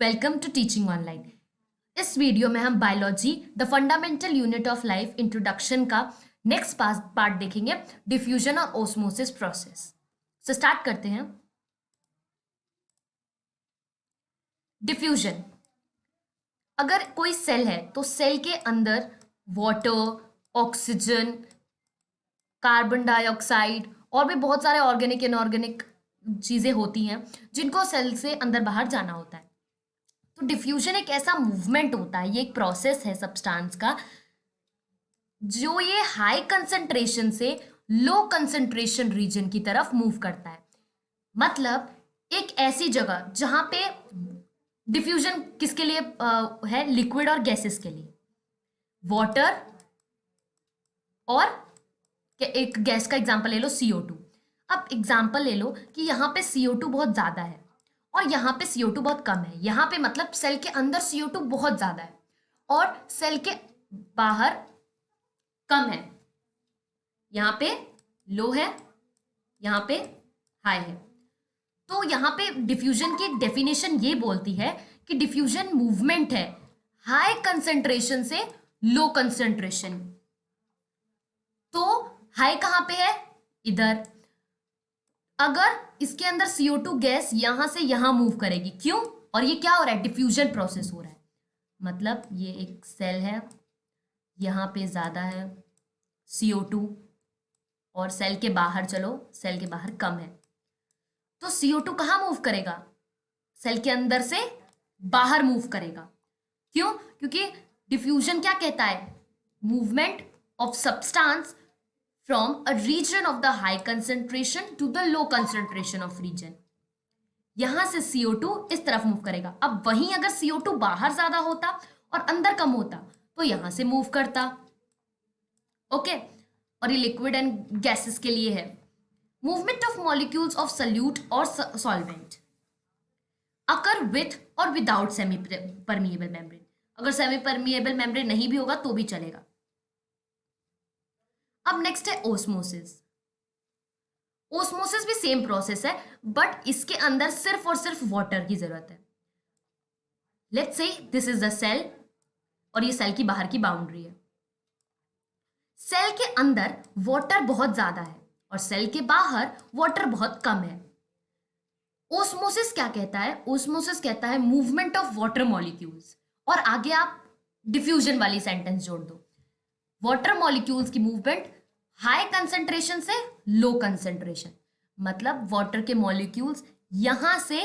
Welcome to teaching online. इस video में हम biology the fundamental unit of life introduction का नेक्स्ट पार्ट देखेंगे, डिफ्यूजन और ओस्मोसिस प्रोसेस। तो स्टार्ट करते हैं। डिफ्यूजन, अगर कोई सेल है तो सेल के अंदर वाटर, ऑक्सीजन, कार्बन डाइऑक्साइड और भी बहुत सारे ऑर्गेनिक इनऑर्गेनिक चीजें होती हैं जिनको सेल से अंदर बाहर जाना होता है। तो डिफ्यूजन एक ऐसा मूवमेंट होता है, ये एक प्रोसेस है सब्सटेंस का जो ये हाई कंसंट्रेशन से लो कंसंट्रेशन रीजन की तरफ मूव करता है। मतलब एक ऐसी जगह जहां पे डिफ्यूजन किसके लिए है, लिक्विड और गैसेस के लिए, वाटर और एक गैस का एग्जांपल ले लो CO2। अब एग्जांपल ले लो कि यहाँ पे CO2 बहुत ज़्यादा है और यहाँ पे CO2 बहुत कम है। यहाँ पे मतलब सेल के अंदर CO2 बहुत ज़्यादा है और सेल के बाहर कम है। यहाँ पे लो है, यहाँ पे हाई है। तो यहाँ पे डिफ्यूजन की डेफिनेशन ये बोलती है कि डिफ्यूजन मूवमेंट है हाई कंसंट्रेशन से लो कंसंट्रेशन। तो हाई कहाँ पे है? इधर। अगर इसके अंदर CO2 गैस यहां से यहां मूव करेगी, क्यों? और ये क्या हो रहा है? डिफ्यूजन प्रोसेस हो रहा है। मतलब ये एक सेल है, यहां पे ज्यादा है CO2 और सेल के बाहर चलो, सेल के बाहर कम है। तो CO2 कहाँ मूव करेगा? सेल के अंदर से बाहर मूव करेगा। क्यों? क्योंकि डिफ्यूजन क्या कहता है? Movement of substance from a region of the high concentration to the low concentration of region। यहां से CO2 इस तरफ मूव करेगा। अब वहीं अगर CO2 बाहर ज्यादा होता और अंदर कम होता तो यहां से मूव करता। ओके, और ये लिक्विड एंड गैसेस के लिए है। Movement of molecules of solute और सॉल्वेंट अकर विथ और विदाउट सेमी परमिएबल मेम्ब्रेन। अगर सेमी परमिएबल मेम्ब्रेन नहीं भी होगा तो भी चलेगा। अब नेक्स्ट है ओस्मोसिस। ओस्मोसिस भी सेम प्रोसेस है बट इसके अंदर सिर्फ और सिर्फ वाटर की जरूरत है। Let's say this is the cell और ये सेल की बाहर की बाउंड्री है। सेल के अंदर वाटर बहुत ज्यादा है और सेल के बाहर वाटर बहुत कम है। ओस्मोसिस क्या कहता है? ओस्मोसिस कहता है मूवमेंट ऑफ वाटर मॉलिक्यूल्स। और आगे आप डिफ्यूजन वाली सेंटेंस जोड़ दो। वाटर मॉलिक्यूल्स की मूवमेंट हाई कंसंट्रेशन से लो कंसंट्रेशन। मतलब वाटर के मॉलिक्यूल्स यहां से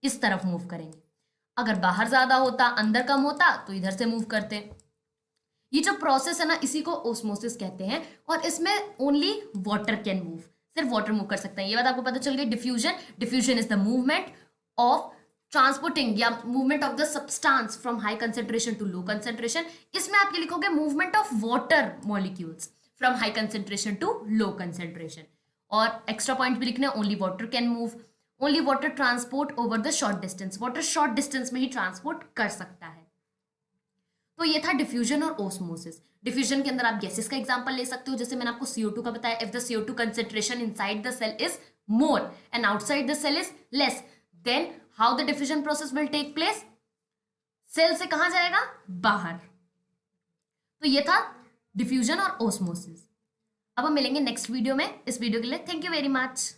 इस तरफ मूव करेंगे। अगर बाहर ज्यादा होता, अंदर कम होता तो इधर से मूव करते। ये जो प्रोसेस है ना, इसी को ओस्मोसिस कहते हैं। और इसमें ओनली वाटर कैन मूव, सिर्फ वाटर मूव कर सकते हैं। ये बात आपको पता चल गई। Diffusion is the movement of transporting या movement of the substance from high concentration to low concentration. इसमें आप ये लिखोगे movement of water molecules from high concentration to low concentration. और एक्स्ट्रा पॉइंट भी लिखना, only water can move, only water transport over the short distance. Water short distance में ही transport कर सकता है। तो ये था डिफ्यूजन और ओस्मोसिस। डिफ्यूजन के अंदर आप गैसेस का एग्जांपल ले सकते हो, जैसे मैंने आपको CO2 का बताया। If the CO2 concentration inside the cell is more and outside the cell is less, then how the diffusion process will take place? Cell से कहां जाएगा? बाहर। तो ये था डिफ्यूजन और ओस्मोसिस। अब हम मिलेंगे नेक्स्ट वीडियो में। इस वीडियो के लिए थैंक यू वेरी मच।